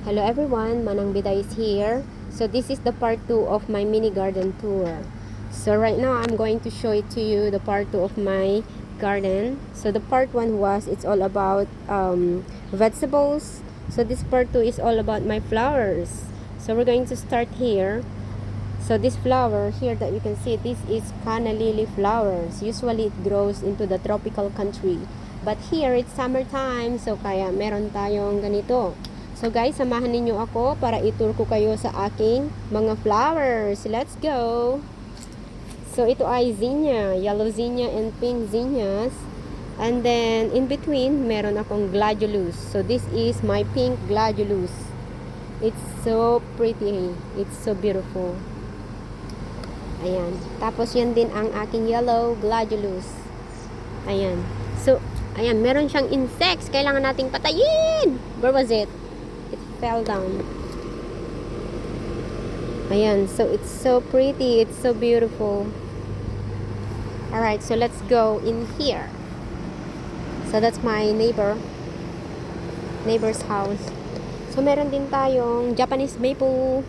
Hello everyone, Manang Bida is here. So this is the part 2 of my mini garden tour. So right now I'm going to show it to you the part 2 of my garden. So the part 1 was it's all about vegetables. So this part 2 is all about my flowers. So we're going to start here. So this flower here that you can see, this is canna lily flowers. Usually it grows into the tropical country. But here it's summertime, so kaya meron tayong ganito. So guys, samahan ninyo ako para i-tour ko kayo sa aking mga flowers. Let's go! So ito ay zinnia, yellow zinnia and pink zinnias. And then in between, meron akong gladiolus. So this is my pink gladiolus. It's so pretty. It's so beautiful. Ayan. Tapos yan din ang aking yellow gladiolus. Ayan. So, ayan, meron siyang insects. Kailangan nating patayin. Where was it? It fell down. Ayan. So, it's so pretty. It's so beautiful. Alright, so let's go in here. So, that's my neighbor's house. So, meron din tayong Japanese maple.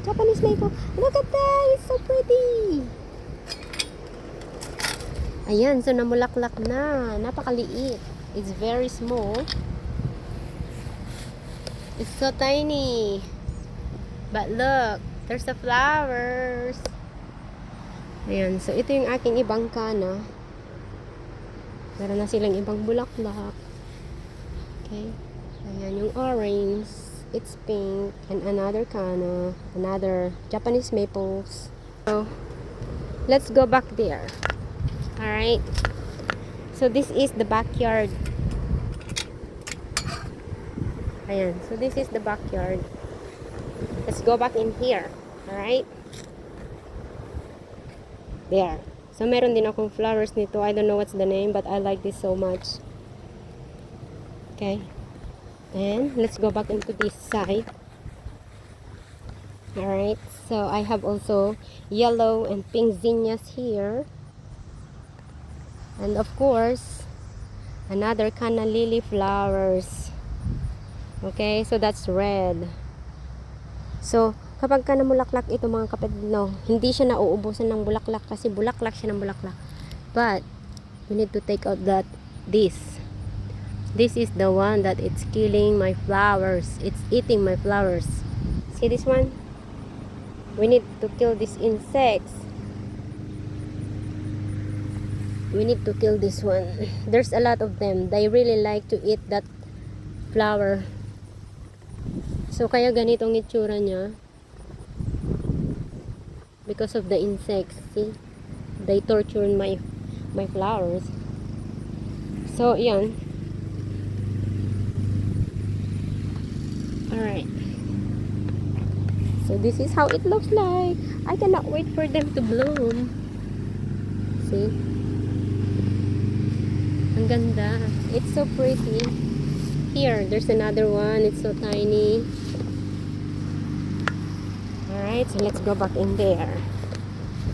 Japanese maple. Look at that! It's so pretty! Ayan, so namulaklak na. Napakaliit. It's very small. It's so tiny. But look, there's the flowers. Ayan, so ito yung aking ibang kana. Meron na silang ibang bulaklak. Okay. Ayan, yung orange. It's pink. And another kana. Another Japanese maples. So, let's go back there. Alright. So, this is the backyard. Ayan. So, this is the backyard. Let's go back in here. Alright. There. So, meron din akong flowers nito. I don't know what's the name, but I like this so much. Okay. And let's go back into this side. Alright. So, I have also yellow and pink zinnias here. And of course, another canna lily flowers. Okay, so that's red. So, kapag ka namulaklak ito mga kapatid, no, hindi siya nauubusan ng bulaklak kasi bulaklak siya ng bulaklak. But, we need to take out this. This is the one that it's killing my flowers. It's eating my flowers. See this one? We need to kill these insects. We need to kill this one. There's a lot of them. They really like to eat that flower. So, kaya ganitong itsura niya. Because of the insects. See? They torture my flowers. So, yan. Alright. So, this is how it looks like. I cannot wait for them to bloom. See? Ang ganda. It's so pretty. Here, there's another one. It's so tiny. Alright, so let's go back in there.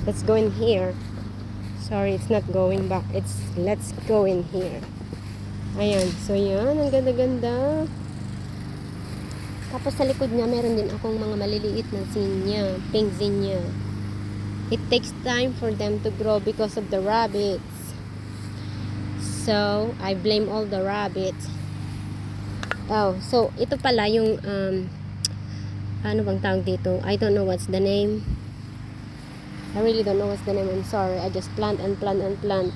Let's go in here. Sorry, it's not going back. Let's go in here. Ayan. So, yan. Ang ganda-ganda. Tapos sa likod niya, meron din akong mga maliliit na zinnia. Pink zinnia. It takes time for them to grow because of the rabbits. So, I blame all the rabbits. Oh, so, ito pala yung, ano bang tawag dito? I don't know what's the name. I really don't know what's the name. I'm sorry. I just plant and plant and plant.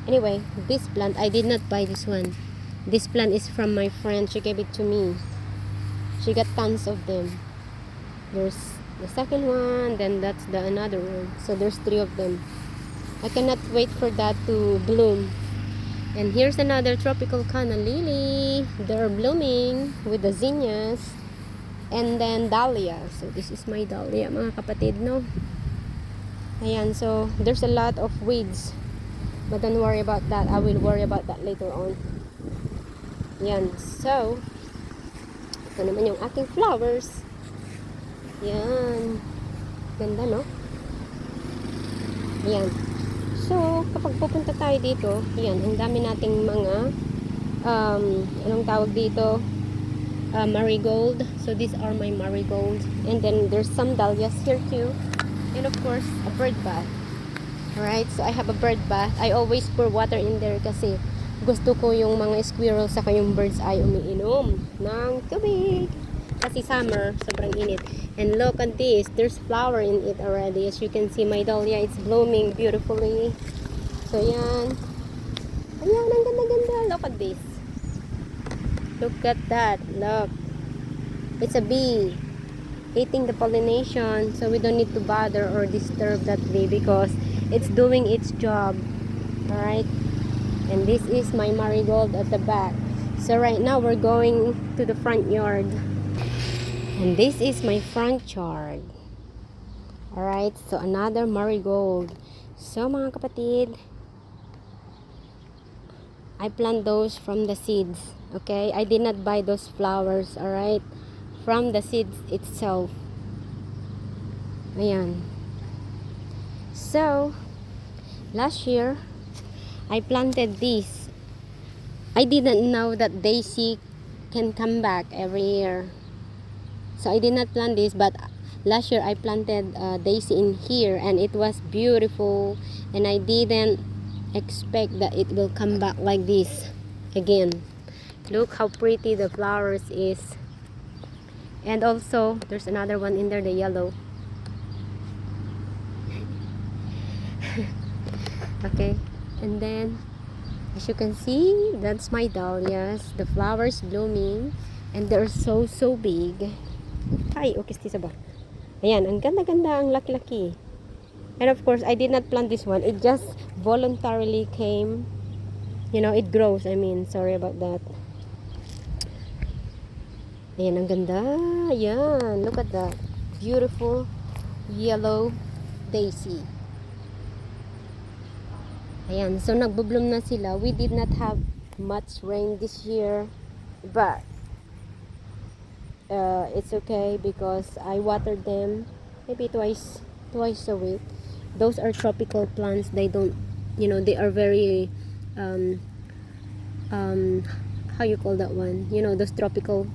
Anyway, this plant, I did not buy this one. This plant is from my friend. She gave it to me. She got tons of them. There's the second one, then that's the another one. So, there's 3 of them. I cannot wait for that to bloom. And here's another tropical canna lily. They're blooming with the zinnias. And then dahlia. So this is my dahlia mga kapatid, no? Ayan, so there's a lot of weeds. But don't worry about that. I will worry about that later on. Yan. So, ito naman yung aking flowers. Yan. Ganda, no? Ayan. So, kapag pupunta tayo dito, yan, ang dami nating mga, anong tawag dito? marigold. So these are my marigold. And then there's some dahlias here too. And of course, a bird bath. Alright, so I have a bird bath. I always pour water in there kasi gusto ko yung mga squirrels saka yung birds ay umiinom ng tubig. Kasi summer, sobrang init. And look at this, there's flower in it already. As you can see, my dahlia, it's blooming beautifully. So yan. Ayan, ang ganda-ganda. Look at this. Look at that. Look. It's a bee eating the pollination. So we don't need to bother or disturb that bee because it's doing its job. Alright. And this is my marigold at the back. So right now we're going to the front yard. And this is my front yard. Alright. So another marigold. So mga kapatid, I plant those from the seeds. Okay. I did not buy those flowers. Alright. From the seeds itself. Ayan. So last year I planted this. I didn't know that daisy can come back every year. So I did not plant this, but last year I planted daisy in here and it was beautiful, and I didn't expect that it will come back like this again. Look how pretty the flowers is. And also there's another one in there, the yellow. Okay, and then as you can see, that's my dahlias, the flowers blooming, and they're so big. Ay, okay, stisa ba? Ayan, ang ganda-ganda, ang laki-laki. And of course, I did not plant this one. It just voluntarily came. You know, it grows. I mean, sorry about that. Ayan, ang ganda. Ayan, look at that. Beautiful yellow daisy. Ayan, so nagbo-bloom na sila. We did not have much rain this year, but it's okay because I watered them maybe twice a week. Those are tropical plants. They don't, you know, they are very how you call that one? You know, those tropical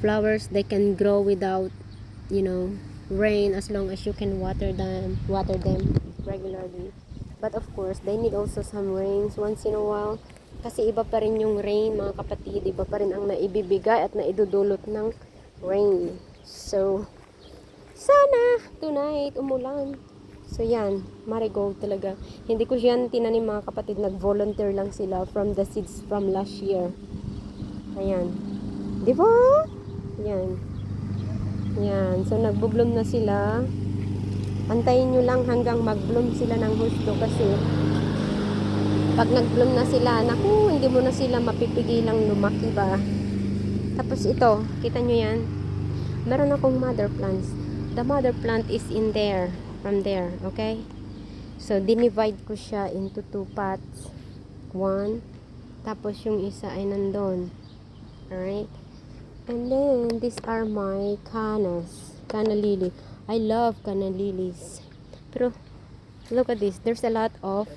flowers, they can grow without, you know, rain as long as you can water them regularly. But of course, they need also some rains once in a while. Kasi iba pa rin yung rain, mga kapatid. Iba pa rin ang naibibigay at naidudulot ng rain. So, sana tonight umulan. So yan, marigold talaga. Hindi ko yan tinanim, mga kapatid. Nag-volunteer lang sila from the seeds from last year. Ayan. Di ba? Yan. Yan. So nagbo-bloom na sila. Antayin nyo lang hanggang mag-bloom sila ng husto kasi pag nag-bloom na sila, naku, hindi mo na sila mapipigilang lumaki ba. Tapos ito, kita nyo yan. Meron akong mother plants. The mother plant is in there, from there, okay? So, dinivide ko siya into 2 pots. 1, tapos yung isa ay nandun. Alright? And then, these are my cannas. Canna lily. I love canna lilies. Pero, look at this. There's a lot of,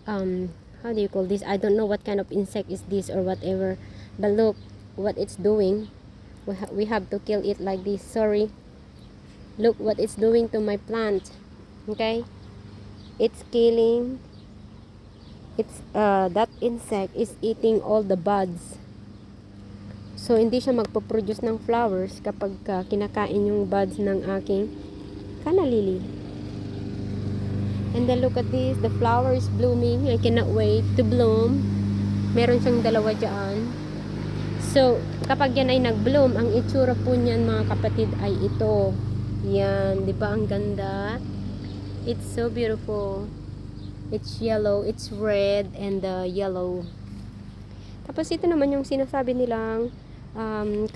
how do you call this? I don't know what kind of insect is this or whatever. But look what it's doing. We have to kill it like this. Sorry. Look what it's doing to my plant. Okay? It's killing. It's, that insect is eating all the buds. So, hindi siya magpo-produce ng flowers kapag kinakain yung buds ng aking canna lily. And then, look at this. The flower is blooming. I cannot wait to bloom. Meron siyang dalawa dyan. So, kapag yan ay nag-bloom, ang itsura po niyan, mga kapatid, ay ito. Yan. Diba ang ganda? It's so beautiful. It's yellow. It's red and yellow. Tapos, ito naman yung sinasabi nilang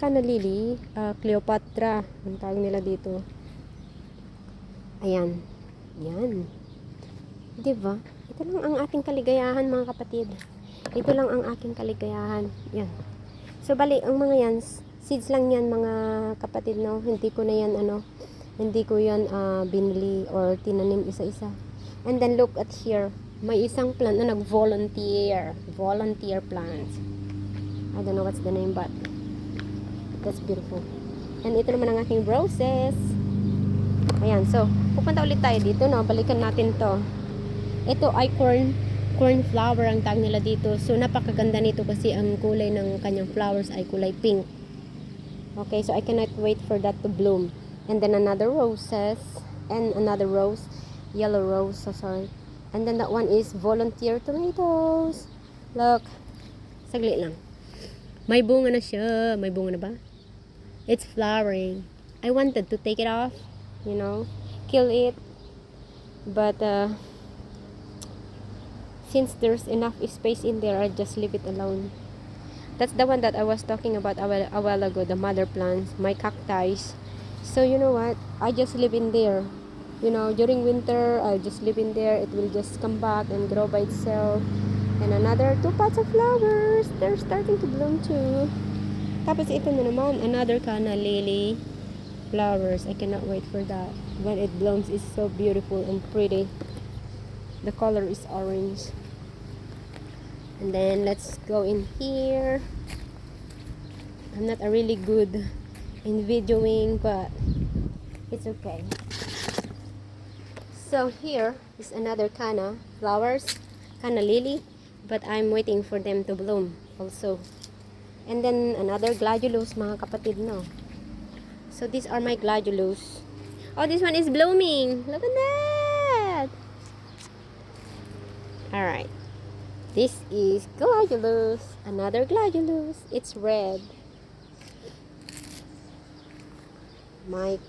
canna lily, Cleopatra, ang tawag nila dito. Ayan. Yan. Diba? Ito lang ang ating kaligayahan, mga kapatid. Ito lang ang aking kaligayahan. Yan. So, bali, ang mga yan, seeds lang yan, mga kapatid, no? Hindi ko na yan, hindi ko yan binili or tinanim isa-isa. And then, look at here. May isang plant na nag-volunteer. Volunteer plant. I don't know what's the name, but That's beautiful. And ito naman ang aking roses. Ayan, so, pupunta ulit tayo dito, no? Balikan natin to. Ito ay corn flower ang tag nila dito. So, napakaganda nito kasi ang kulay ng kanyang flowers ay kulay pink. Okay, so I cannot wait for that to bloom. And then another roses. And another rose. Yellow rose, so sorry. And then that one is volunteer tomatoes. Look. Saglit lang. May bunga na siya. May bunga na ba? It's flowering. I wanted to take it off. You know, kill it, but since there's enough space in there, I just leave it alone. That's the one that I was talking about a while ago, the mother plants, my cacti. So you know what, I just leave in there, you know, during winter I just leave in there. It will just come back and grow by itself. And another 2 pots of flowers, they're starting to bloom too. Tapos ito na naman, another canna lily flowers. I cannot wait for that. When it blooms, it's so beautiful and pretty. The color is orange. And then let's go in here. I'm not a really good in videoing, but it's okay. So here is another canna flowers, canna lily, but I'm waiting for them to bloom also. And then another gladiolus, mga kapatid, no. So these are my gladiolus. Oh, this one is blooming. Look at that. Alright. This is gladiolus. Another gladiolus. It's red. My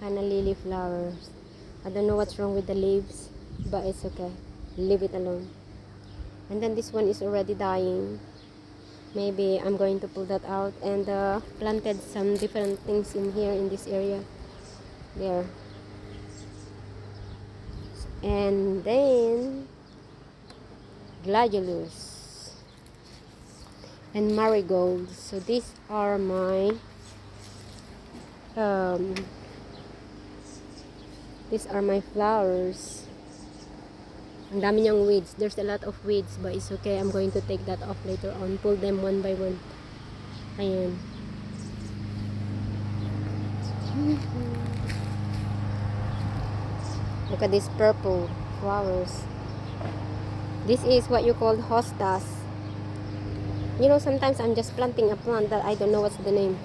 canna lily flowers. I don't know what's wrong with the leaves, but it's okay. Leave it alone. And then this one is already dying. Maybe I'm going to pull that out, and planted some different things in here in this area. There. And then gladiolus and marigolds. So these are my flowers. Ang dami niyang weeds. There's a lot of weeds, but it's okay. I'm going to take that off later on. Pull them one by one. Ayan. Look at these purple flowers. This is what you call hostas. You know, sometimes I'm just planting a plant that I don't know what's the name.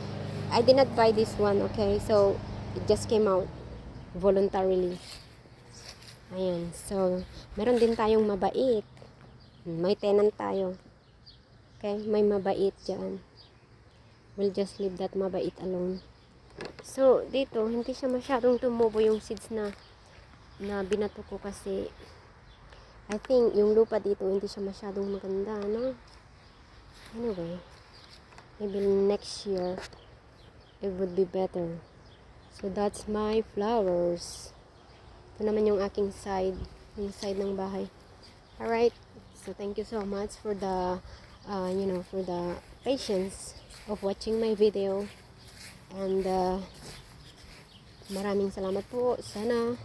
I did not buy this one, okay? So, it just came out voluntarily. Ayan. So, meron din tayong mabait. May tenant tayo. Okay? May mabait dyan. We'll just leave that mabait alone. So, dito, hindi siya masyadong tumubo yung seeds na binato ko kasi I think yung lupa dito hindi siya masyadong maganda, no? Anyway, maybe next year it would be better. So, that's my flowers. Ito naman yung aking side, yung side ng bahay. Alright, so thank you so much for the, for the patience of watching my video. And, maraming salamat po. Sana,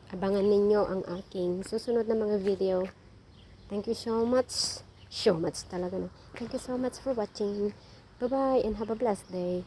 abangan ninyo ang aking susunod na mga video. Thank you so much. So much talaga, no? Thank you so much for watching. Bye-bye and have a blessed day.